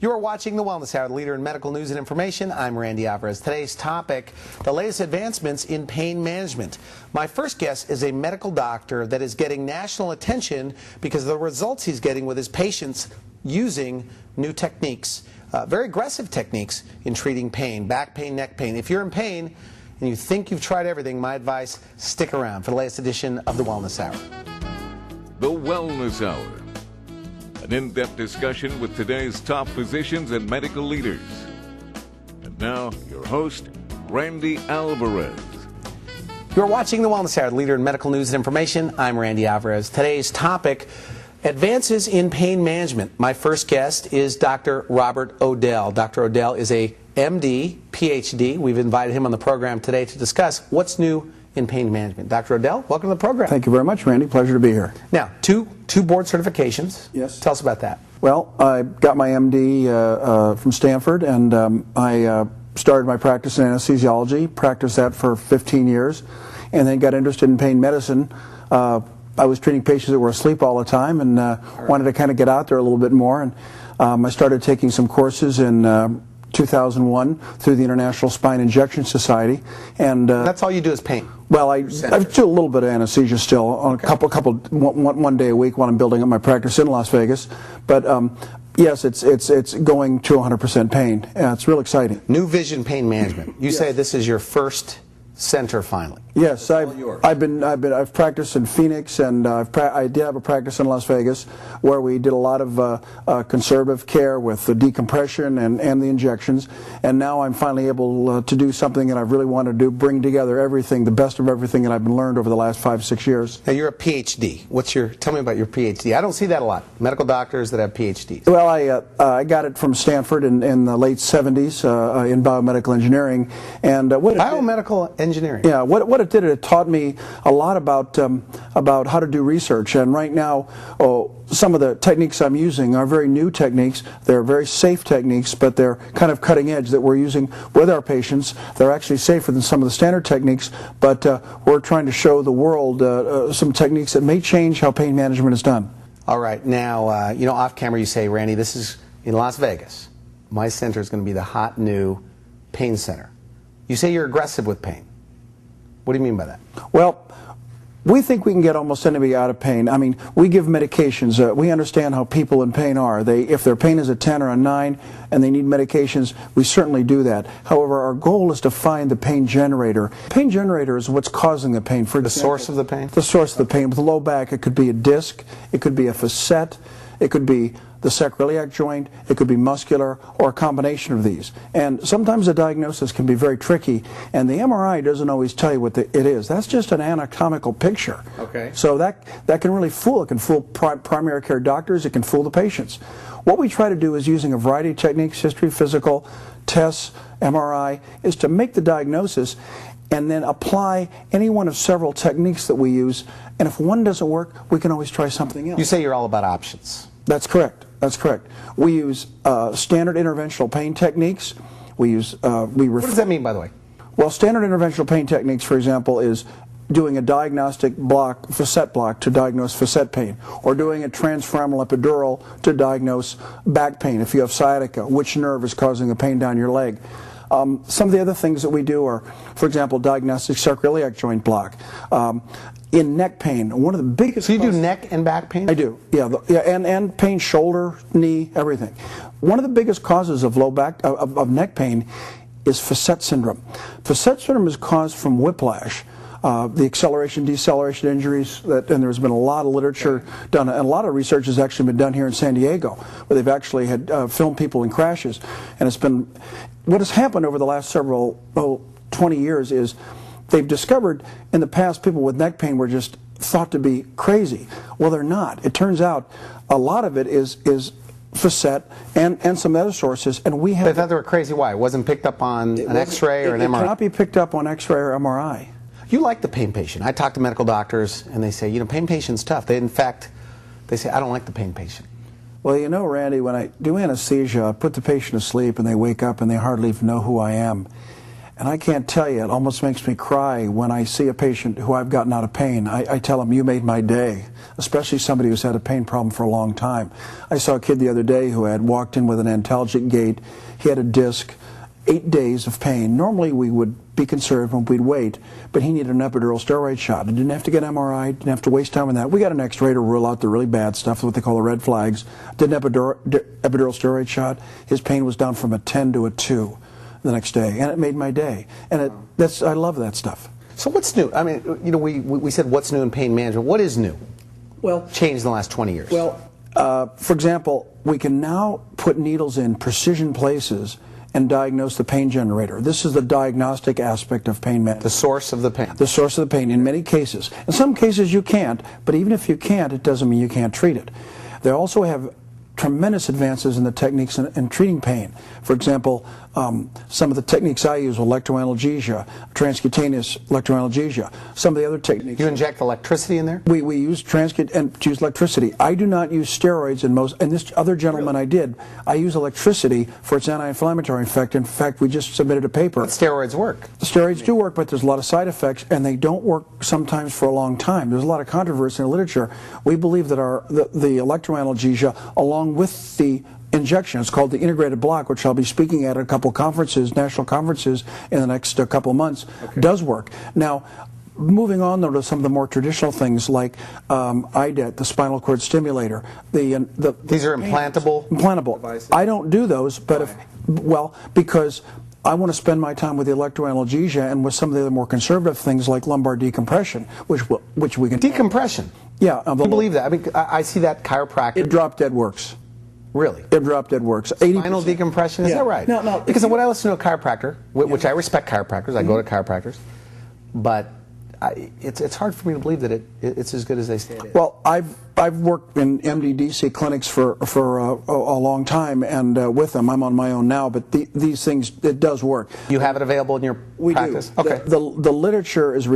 You are watching The Wellness Hour, the leader in medical news and information. I'm Randy Alvarez. Today's topic, the latest advancements in pain management. My first guest is a medical doctor that is getting national attention because of the results he's getting with his patients using new techniques, very aggressive techniques in treating pain, back pain, neck pain. If you're in pain and you think you've tried everything, my advice, stick around for the latest edition of The Wellness Hour. The Wellness Hour. An in-depth discussion with today's top physicians and medical leaders. And now, your host, Randy Alvarez. You're watching The Wellness Hour, the leader in medical news and information. I'm Randy Alvarez. Today's topic, advances in pain management. My first guest is Dr. Robert Odell. Dr. Odell is a MD, PhD. We've invited him on the program today to discuss what's new in pain management. Dr. Odell, welcome to the program. Thank you very much, Randy. Pleasure to be here. Now, two board certifications. Yes. Tell us about that. Well, I got my MD from Stanford, and I started my practice in anesthesiology, practiced that for 15 years, and then got interested in pain medicine. I was treating patients that were asleep all the time and wanted to kind of get out there a little bit more, and I started taking some courses in 2001 through the International Spine Injection Society, and that's all you do is pain. Well, I do a little bit of anesthesia still, on one day a week while I'm building up my practice in Las Vegas. But yes, it's going to 100% pain. It's real exciting. New Vision Pain Management. You say this is your first center finally. Yes, I've practiced in Phoenix, and I did have a practice in Las Vegas where we did a lot of conservative care with the decompression and the injections, and now I'm finally able to do something that I really want to do, bring together everything, the best of everything that I've been learned over the last 5-6 years. Now you're a PhD. Tell me about your PhD. I don't see that a lot. Medical doctors that have PhDs. Well, I got it from Stanford in the late 70s in biomedical engineering, and biomedical engineering. Yeah, what it did, it taught me a lot about how to do research. And right now, some of the techniques I'm using are very new techniques. They're very safe techniques, but they're kind of cutting edge that we're using with our patients. They're actually safer than some of the standard techniques, but we're trying to show the world some techniques that may change how pain management is done. All right. Now, off camera you say, Randy, this is in Las Vegas. My center is going to be the hot new pain center. You say you're aggressive with pain. What do you mean by that? Well, we think we can get almost anybody out of pain. I mean, we give medications. We understand how people in pain are. If their pain is a 10 or a 9 and they need medications, we certainly do that. However, our goal is to find the pain generator. Pain generator is what's causing the pain. For the source of the pain? The source of the pain. With the low back, it could be a disc, it could be a facet, it could be the sacroiliac joint, it could be muscular, or a combination of these. And sometimes the diagnosis can be very tricky, and the MRI doesn't always tell you what it is. That's just an anatomical picture. Okay. So that can really fool. It can fool primary care doctors, it can fool the patients. What we try to do is using a variety of techniques, history, physical, tests, MRI, is to make the diagnosis and then apply any one of several techniques that we use. And if one doesn't work, we can always try something else. You say you're all about options. That's correct. That's correct. We use standard interventional pain techniques. We use what does that mean, by the way? Well, standard interventional pain techniques, for example, is doing a diagnostic facet block to diagnose facet pain, or doing a transfemoral epidural to diagnose back pain. If you have sciatica, which nerve is causing the pain down your leg? Some of the other things that we do are, for example, diagnostic sacroiliac joint block. In neck pain, one of the biggest... So you do neck and back pain? I do, yeah, and pain, shoulder, knee, everything. One of the biggest causes of low back, of neck pain is facet syndrome. Facet syndrome is caused from whiplash. The acceleration, deceleration injuries, and there's been a lot of literature done, and a lot of research has actually been done here in San Diego, where they've actually had filmed people in crashes. And it's been, what has happened over the last 20 years is they've discovered in the past people with neck pain were just thought to be crazy. Well, they're not. It turns out a lot of it is facet and some other sources, and we have... They thought they were crazy. Why? It wasn't picked up on an X-ray or an MRI? It cannot be picked up on X-ray or MRI. You like the pain patient. I talk to medical doctors, and they say, pain patient's tough. In fact, they say, I don't like the pain patient. Well, Randy, when I do anesthesia, I put the patient to sleep, and they wake up, and they hardly even know who I am. And I can't tell you, it almost makes me cry when I see a patient who I've gotten out of pain. I tell them, you made my day, especially somebody who's had a pain problem for a long time. I saw a kid the other day who had walked in with an antalgic gait. He had a disc, 8 days of pain. Normally we would be conservative and we'd wait, but he needed an epidural steroid shot. He didn't have to get MRI, didn't have to waste time on that. We got an x-ray to rule out the really bad stuff, what they call the red flags. Did an epidural steroid shot. His pain was down from a 10 to a 2 the next day, and it made my day. And I love that stuff. So what's new? I mean, you know, we said what's new in pain management. What is new? Well, changed in the last 20 years. Well, for example, we can now put needles in precision places and diagnose the pain generator. This is the diagnostic aspect of pain management. The source of the pain. The source of the pain in many cases. In some cases you can't, but even if you can't, it doesn't mean you can't treat it. They also have tremendous advances in the techniques in treating pain. For example, some of the techniques I use, electroanalgesia, transcutaneous electroanalgesia, some of the other techniques. You inject electricity in there? We use use electricity. I do not use steroids in most, and this other gentleman I did. I use electricity for its anti-inflammatory effect. In fact, we just submitted a paper. But steroids work. The steroids do work, but there's a lot of side effects, and they don't work sometimes for a long time. There's a lot of controversy in the literature. We believe that the electroanalgesia, along with the injection, it's called the integrated block, which I'll be speaking at a couple conferences, national conferences, in the next couple of months, does work. Now, moving on though to some of the more traditional things like IDET, the spinal cord stimulator. These are implantable? Implantable. Devices? I don't do those, but because I want to spend my time with the electroanalgesia and with some of the other more conservative things like lumbar decompression, which we can... Decompression? Yeah. I believe that. I mean, I see that chiropractic. It drop dead works. Really? It drop dead works. Spinal decompression, is that right? No. Because when I listen to a chiropractor, which I respect chiropractors, I go to chiropractors, but it's hard for me to believe that it's as good as they say it is. Well, I've worked in MD-DC clinics for a long time, and with them, I'm on my own now. But these things, it does work. You have it available in your practice? We do. Okay. The literature is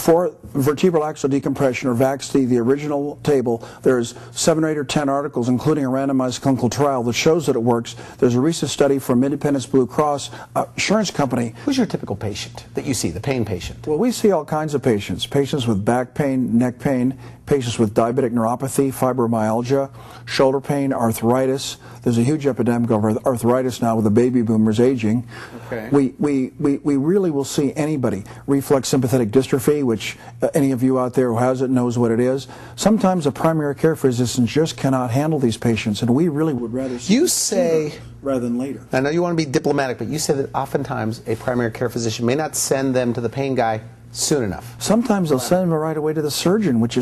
for vertebral axial decompression, or VAXD, the original table. There's 7 or 8 or 10 articles, including a randomized clinical trial that shows that it works. There's a recent study from Independence Blue Cross insurance company. Who's your typical patient that you see, the pain patient? Well, we see all kinds of patients. Patients with back pain, neck pain, patients with diabetic neuropathy, fibromyalgia, shoulder pain, arthritis. There's a huge epidemic of arthritis now with the baby boomers aging. Okay. We really will see anybody. Reflex sympathetic dystrophy, which any of you out there who has it knows what it is. Sometimes a primary care physician just cannot handle these patients, and we really would rather see you say rather than later. I know you want to be diplomatic, but you say that oftentimes a primary care physician may not send them to the pain guy soon enough. Sometimes they'll send them right away to the surgeon, which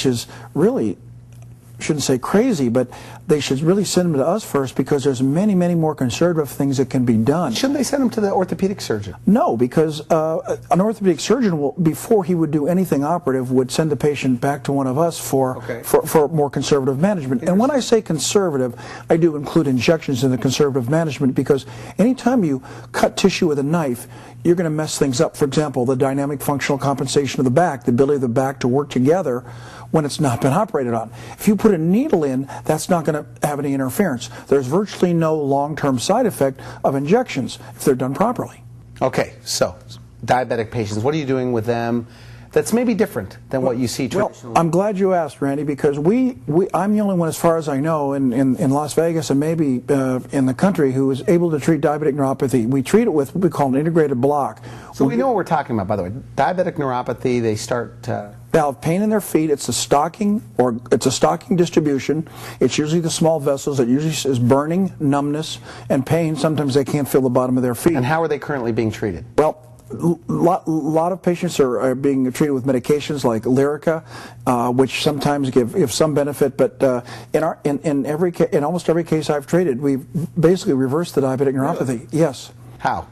is really, shouldn't say crazy, but they should really send them to us first, because there's many more conservative things that can be done. Shouldn't they send them to the orthopedic surgeon? No, because an orthopedic surgeon will, before he would do anything operative, would send the patient back to one of us for more conservative management. And when I say conservative, I do include injections in the conservative management, because anytime you cut tissue with a knife, you're going to mess things up. For example, the dynamic functional compensation of the back, the ability of the back to work together when it's not been operated on. If you put a needle in, that's not going to have any interference. There's virtually no long-term side effect of injections if they're done properly. Okay, so diabetic patients, what are you doing with them that's maybe different than what you see traditionally? Well, I'm glad you asked, Randy, because I'm the only one, as far as I know, in Las Vegas and maybe in the country, who is able to treat diabetic neuropathy. We treat it with what we call an integrated block. So we know what we're talking about, by the way. Diabetic neuropathy, they start they'll have pain in their feet. It's a stocking distribution. It's usually the small vessels. It usually is burning, numbness, and pain. Sometimes they can't feel the bottom of their feet. And how are they currently being treated? Well, a lot of patients are being treated with medications like Lyrica, which sometimes give some benefit, but in almost every case I've treated, we've basically reversed the diabetic neuropathy. Really? Yes. How?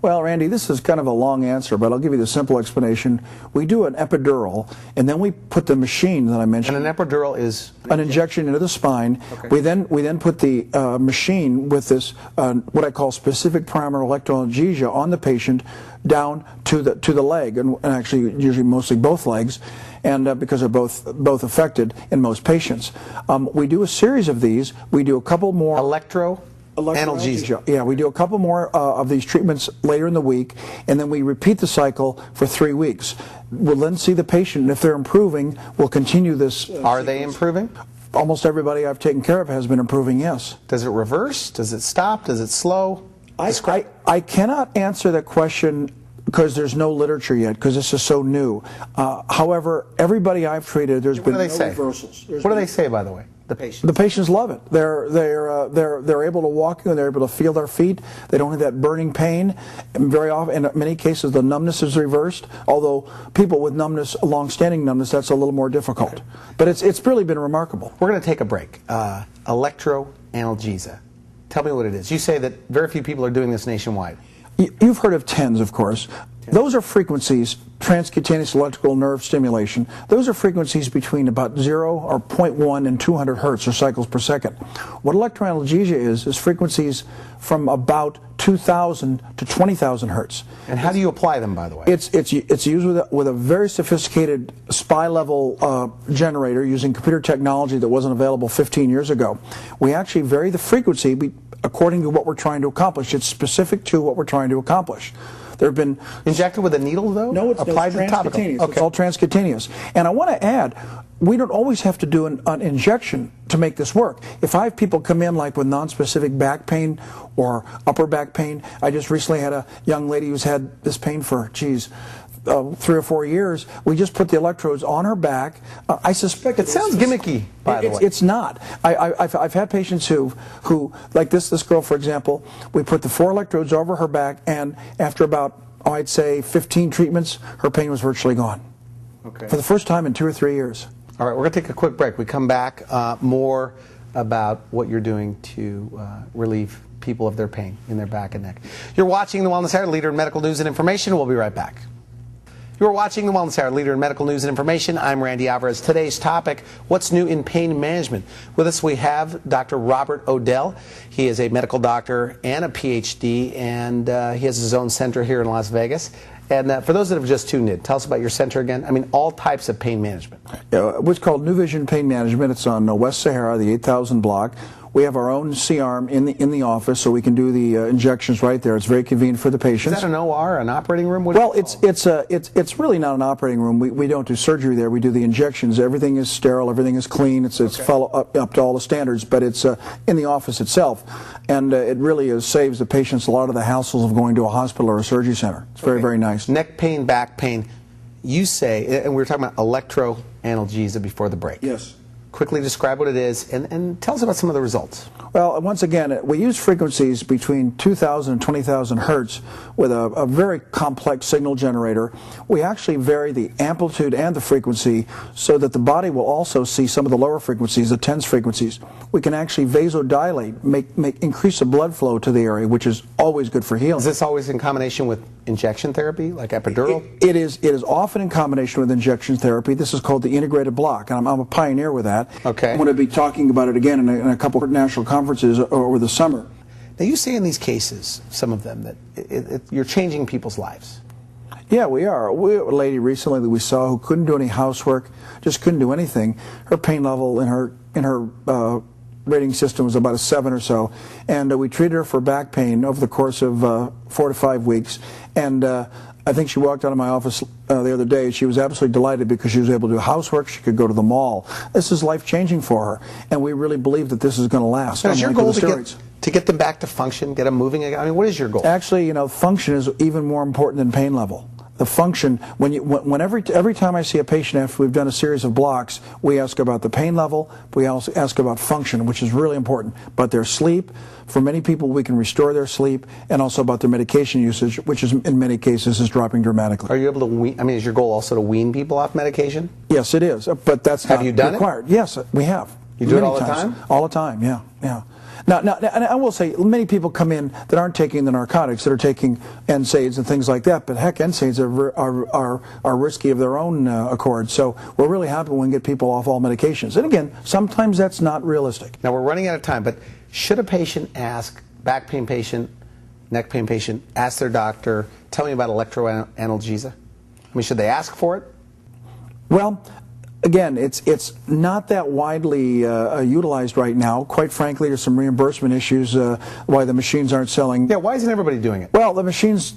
Well, Randy, this is kind of a long answer, but I'll give you the simple explanation. We do an epidural, and then we put the machine that I mentioned. And an epidural is? An injection into the spine. Okay. We then put the machine with this, what I call specific primary electroanalgesia, on the patient down to the leg, and actually usually mostly both legs, and because they're both affected in most patients. We do a series of these. We do a couple more. Analgesia. Yeah, we do a couple more of these treatments later in the week, and then we repeat the cycle for 3 weeks. We'll then see the patient, and if they're improving, we'll continue this. Are they improving? Almost everybody I've taken care of has been improving, yes. Does it reverse? Does it stop? Does it slow? I cannot answer that question because there's no literature yet, because this is so new. However, everybody I've treated, there's been no reversals. What do they say, by the way? The patients. The patients love it. They're able to walk and they're able to feel their feet. They don't have that burning pain. And very often, in many cases, the numbness is reversed. Although people with numbness, long-standing numbness, that's a little more difficult. But it's really been remarkable. We're going to take a break. Electroanalgesia. Tell me what it is. You say that very few people are doing this nationwide. You've heard of TENS, of course. Those are frequencies, transcutaneous electrical nerve stimulation. Those are frequencies between about 0 or 0.1 and 200 hertz, or cycles per second. What electroanalgesia is frequencies from about 2,000 to 20,000 hertz. And how do you apply them, by the way? It's used with a very sophisticated SPI-level generator using computer technology that wasn't available 15 years ago. We actually vary the frequency according to what we're trying to accomplish. It's specific to what we're trying to accomplish. There have been injected with a needle, though? No, it's applied transcutaneous. Okay. It's all transcutaneous. And I want to add, we don't always have to do an injection to make this work. If I have people come in like with nonspecific back pain or upper back pain, I just recently had a young lady who's had this pain for 3 or 4 years. We just put the electrodes on her back. I suspect it sounds gimmicky, by the way. It's not. I've had patients who like this girl, for example, we put the 4 electrodes over her back, and after about, I'd say 15 treatments, her pain was virtually gone. Okay. For the first time in 2 or 3 years. All right, we're going to take a quick break. We come back, more about what you're doing to relieve people of their pain in their back and neck. You're watching The Wellness Hour, leader in medical news and information. We'll be right back. You're watching The Wellness Hour, leader in medical news and information. I'm Randy Alvarez. Today's topic, what's new in pain management? With us we have Dr. Robert Odell. He is a medical doctor and a PhD, and he has his own center here in Las Vegas. And for those that have just tuned in, tell us about your center again. I mean, all types of pain management. What's called New Vision Pain Management. It's on West Sahara, the 8000 block. We have our own C-arm in the office, so we can do the injections right there. It's very convenient for the patients. Is that an OR, an operating room? Well, it's really not an operating room. We don't do surgery there. We do the injections. Everything is sterile. Everything is clean. It's follow up to all the standards. But it's in the office itself, and it really saves the patients a lot of the hassles of going to a hospital or a surgery center. It's very, very nice. Neck pain, back pain. You say, and we were talking about electroanalgesia before the break. Yes. Quickly describe what it is, and tell us about some of the results. Well, once again, we use frequencies between 2,000 and 20,000 hertz with a very complex signal generator. We actually vary the amplitude and the frequency so that the body will also see some of the lower frequencies, the TENS frequencies. We can actually vasodilate, increase the blood flow to the area, which is always good for healing. Is this always in combination with injection therapy, like epidural? It is often in combination with injection therapy. This is called the integrated block, and I'm a pioneer with that. Okay. I'm going to be talking about it again in a couple of national conferences over the summer. Now, you say in these cases, some of them, that you're changing people's lives. Yeah, we are. We had a lady recently that we saw who couldn't do any housework, just couldn't do anything. Her pain level in her rating system was about a 7 or so, and we treated her for back pain over the course of 4 to 5 weeks. And I think she walked out of my office the other day. She was absolutely delighted because she was able to do housework. She could go to the mall. This is life-changing for her, and we really believe that this is going to last. Now, is your goal to get them back to function, get them moving again? I mean, what is your goal? Actually, function is even more important than pain level. The function, every time I see a patient after we've done a series of blocks, we ask about the pain level, we also ask about function, which is really important. But their sleep, for many people we can restore their sleep, and also about their medication usage, which is in many cases is dropping dramatically. Are you able to wean, is your goal also to wean people off medication? Yes, it is, but that's not required. Have you done it? Yes, we have. You do it all the time? All the time, yeah. Now, and I will say, many people come in that aren't taking the narcotics, that are taking NSAIDs and things like that, but heck, NSAIDs are risky of their own accord, so we're really happy when we get people off all medications. And again, sometimes that's not realistic. Now, we're running out of time, but should a patient ask, back pain patient, neck pain patient, ask their doctor, tell me about electroanalgesia? Should they ask for it? Well, Again, it's not that widely utilized right now. Quite frankly, there's some reimbursement issues why the machines aren't selling. Yeah, why isn't everybody doing it? Well, the machines.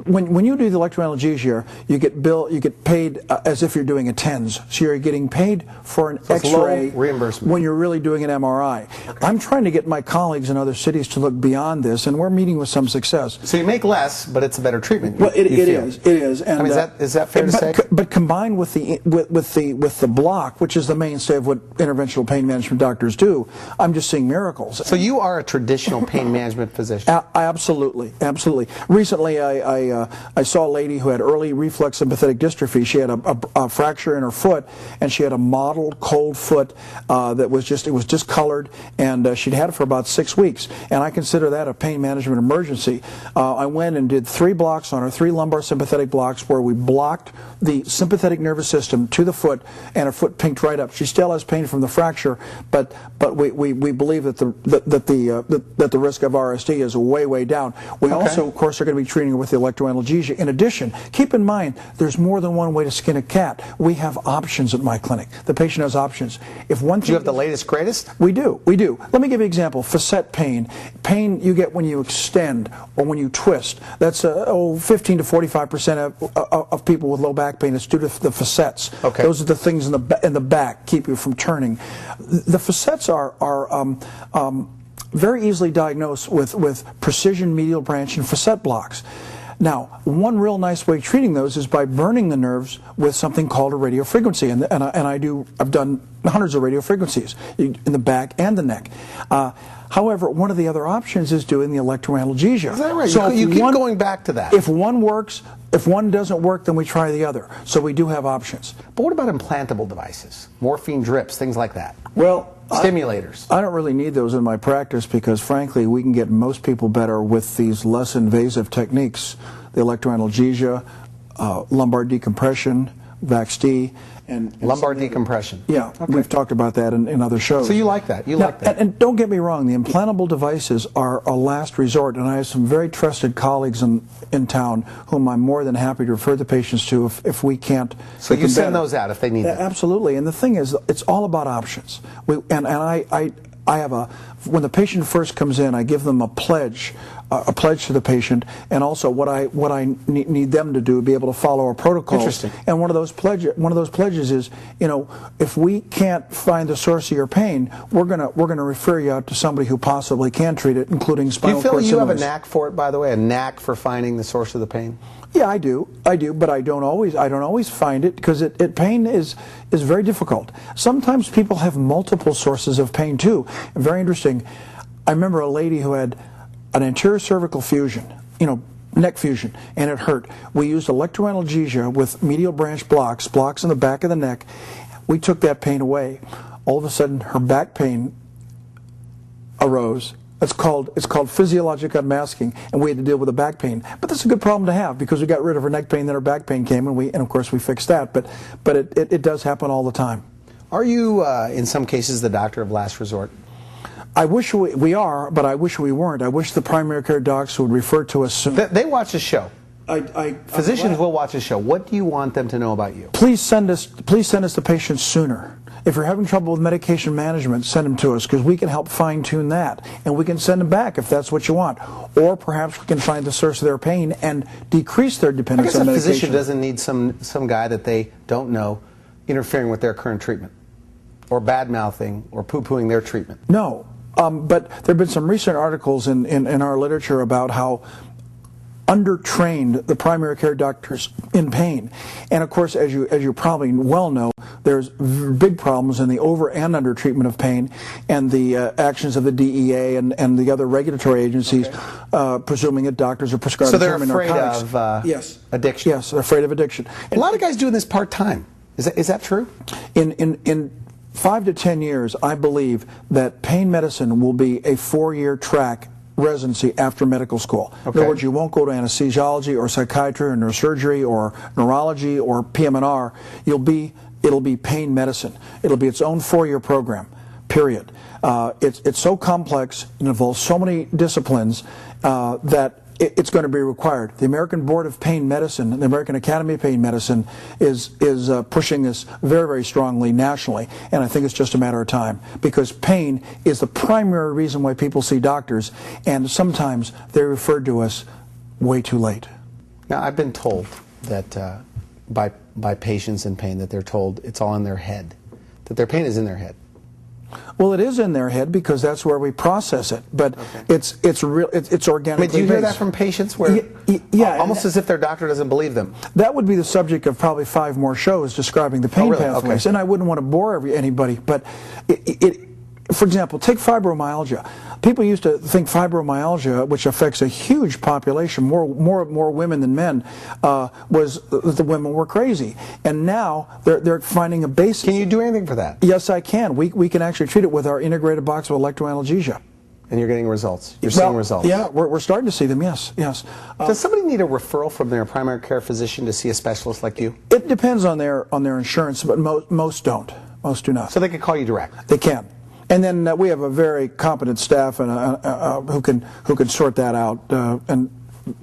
When you do the electroanalgesia, you get paid as if you're doing a TENS. So you're getting paid for an X-ray reimbursement when you're really doing an MRI. Okay. I'm trying to get my colleagues in other cities to look beyond this, and we're meeting with some success. So you make less, but it's a better treatment. Well, it is. And, I mean, is that fair to say? But combined with the block, which is the mainstay of what interventional pain management doctors do, I'm just seeing miracles. So you are a traditional pain management physician? Absolutely. Recently, I saw a lady who had early reflex sympathetic dystrophy. She had a fracture in her foot, and she had a mottled cold foot that was discolored, and she'd had it for about 6 weeks. And I consider that a pain management emergency. I went and did 3 blocks on her, 3 lumbar sympathetic blocks, where we blocked the sympathetic nervous system to the foot, and her foot pinked right up. She still has pain from the fracture, but we believe that the risk of RSD is way down. We also, of course, are going to be treating her with the electroanalgesia. In addition, keep in mind, there's more than one way to skin a cat. We have options at my clinic. The patient has options. If one do you have the latest, greatest? We do. Let me give you an example. Facet pain. Pain you get when you extend or when you twist. That's 15 to 45% of people with low back pain. It's due to the facets. Okay. Those are the things in the back keep you from turning. The facets are very easily diagnosed with precision medial branch and facet blocks. Now, one real nice way of treating those is by burning the nerves with something called a radiofrequency, I've done hundreds of radiofrequencies in the back and the neck. However, one of the other options is doing the electroanalgesia. Is that right? So you keep going back to that. If one works, if one doesn't work, then we try the other. So we do have options. But what about implantable devices? Morphine drips, things like that? Well, stimulators. I don't really need those in my practice because, frankly, we can get most people better with these less invasive techniques. The electroanalgesia, lumbar decompression, VAX-D, and lumbar decompression. Yeah, okay. We've talked about that in other shows. So you like that? Like that? And don't get me wrong, the implantable devices are a last resort, and I have some very trusted colleagues in town whom I'm more than happy to refer the patients to if we can't. So you send those out if they need them? Absolutely, and the thing is, it's all about options. I have when the patient first comes in, I give them a pledge to the patient, and also what I need them to do, be able to follow our protocols. Interesting. And one of those pledges is, if we can't find the source of your pain, we're gonna refer you out to somebody who possibly can treat it, including spinal cord Do you feel you have a stimulators. knack for it, by the way, a knack for finding the source of the pain? Yeah, I do, but I don't always find it because pain is very difficult. Sometimes people have multiple sources of pain too. Very interesting. I remember a lady who had an anterior cervical fusion, neck fusion, and it hurt. We used electroanalgesia with medial branch blocks in the back of the neck. We took that pain away. All of a sudden, her back pain arose. It's called physiologic unmasking, and we had to deal with the back pain. But that's a good problem to have because we got rid of her neck pain, then her back pain came, and of course we fixed that. But it does happen all the time. Are you in some cases the doctor of last resort? I wish we are, but I wish we weren't. I wish the primary care docs would refer to us soon. They watch the show. Physicians will watch the show. What do you want them to know about you? Please send us the patients sooner. If you're having trouble with medication management, send them to us because we can help fine-tune that, and we can send them back if that's what you want. Or perhaps we can find the source of their pain and decrease their dependence on medication. I guess a physician doesn't need some guy that they don't know interfering with their current treatment, or bad-mouthing, or poo-pooing their treatment. No. But there have been some recent articles in our literature about how undertrained the primary care doctors in pain. And of course, as you probably well know, there's big problems in the over and under treatment of pain, and the actions of the DEA and the other regulatory agencies, presuming that doctors are prescribing. So they're afraid narcotics. of yes. addiction. Yes, they're afraid of addiction. A lot of guys doing this part-time. Is that true? In 5 to 10 years, I believe that pain medicine will be a 4-year track residency after medical school. Okay. In other words, you won't go to anesthesiology or psychiatry or neurosurgery or neurology or PM&R. It'll be pain medicine. It'll be its own 4-year program, period. It's so complex, it involves so many disciplines that it's going to be required. The American Board of Pain Medicine and the American Academy of Pain Medicine is pushing this very, very strongly nationally, and I think it's just a matter of time, because pain is the primary reason why people see doctors, and sometimes they're referred to us way too late. Now, I've been told that by patients in pain that they're told it's all in their head, that their pain is in their head. Well, it is in their head because that's where we process it, but it's organically I mean, do you hear that based. from patients where almost as if their doctor doesn't believe them? That would be the subject of probably 5 more shows describing the pain really? pathways, Okay. and I wouldn't want to bore anybody, but for example, take fibromyalgia. People used to think fibromyalgia, which affects a huge population, more women than men, was the women were crazy. And now they're finding a basis. Can you do anything for that? Yes, I can. We can actually treat it with our integrated box of electroanalgesia. And you're getting results. You're seeing results. Yeah, we're starting to see them. Yes, yes. Does somebody need a referral from their primary care physician to see a specialist like you? It depends on their insurance, but most don't. Most do not. So they could call you direct. They can. And then we have a very competent staff and who can sort that out and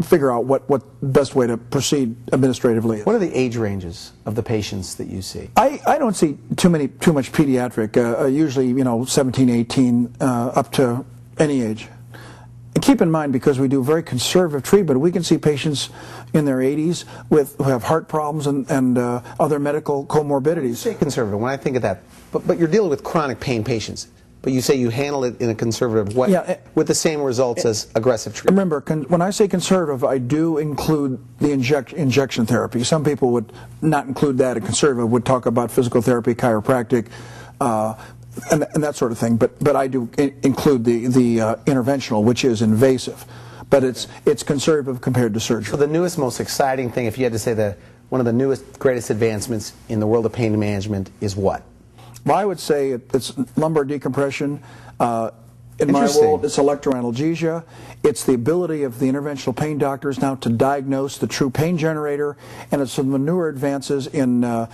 figure out what best way to proceed administratively is. What are the age ranges of the patients that you see? I don't see too much pediatric. Usually, 17, 18, up to any age. And keep in mind, because we do very conservative treatment, we can see patients in their 80s who have heart problems and other medical comorbidities. You say conservative. When I think of that, but you're dealing with chronic pain patients. But you say you handle it in a conservative way, with the same results as aggressive treatment. Remember, when I say conservative, I do include the injection therapy. Some people would not include that in conservative, would talk about physical therapy, chiropractic, and that sort of thing. But I do include the interventional, which is invasive. But it's conservative compared to surgery. So the newest, most exciting thing, if you had to say one of the newest, greatest advancements in the world of pain management is what? Well, I would say it's lumbar decompression. In my world, it's electroanalgesia. It's the ability of the interventional pain doctors now to diagnose the true pain generator, and it's some of the newer advances in the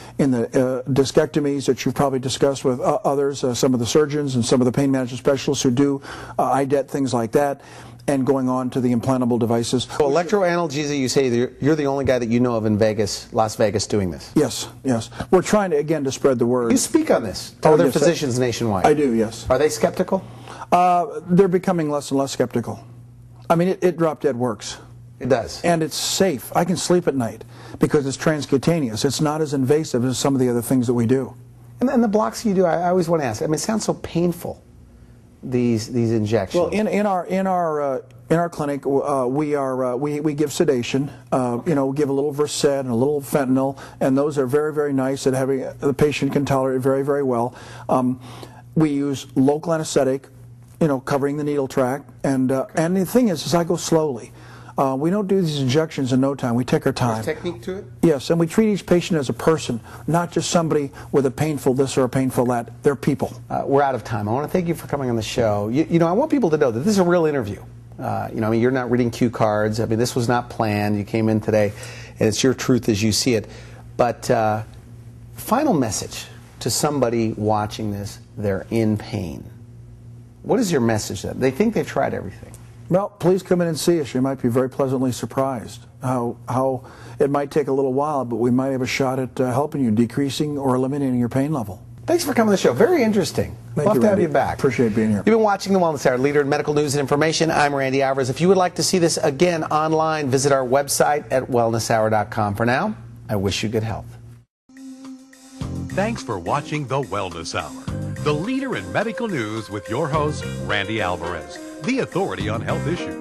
discectomies that you've probably discussed with others, some of the surgeons and some of the pain management specialists who do IDET, things like that, and going on to the implantable devices. So electroanalgesia, you say you're the only guy that you know of in Las Vegas doing this? Yes, yes. We're trying to spread the word. You speak on this to other physicians nationwide? I do, yes. Are they skeptical? They're becoming less and less skeptical. I mean, it drop dead works. It does. And it's safe. I can sleep at night because it's transcutaneous. It's not as invasive as some of the other things that we do. And the blocks you do, I always want to ask, I mean, it sounds so painful, these injections. Well, in our clinic, we give sedation. We give a little Versed and a little fentanyl, and those are very, very nice at having the patient can tolerate it very, very well. We use local anesthetic, covering the needle tract, and the thing is I go slowly. We don't do these injections in no time. We take our time. There's technique to it? Yes, and we treat each patient as a person, not just somebody with a painful this or a painful that. They're people. We're out of time. I want to thank you for coming on the show. I want people to know that this is a real interview. You're not reading cue cards. I mean, this was not planned. You came in today, and it's your truth as you see it. But final message to somebody watching this, they're in pain. What is your message to them? They think they've tried everything. Well, please come in and see us. You might be very pleasantly surprised how it might take a little while, but we might have a shot at helping you, decreasing or eliminating your pain level. Thanks for coming to the show. Very interesting. Love to have you back. Appreciate being here. You've been watching The Wellness Hour, leader in medical news and information. I'm Randy Alvarez. If you would like to see this again online, visit our website at wellnesshour.com. For now, I wish you good health. Thanks for watching The Wellness Hour, the leader in medical news with your host, Randy Alvarez, the authority on health issues.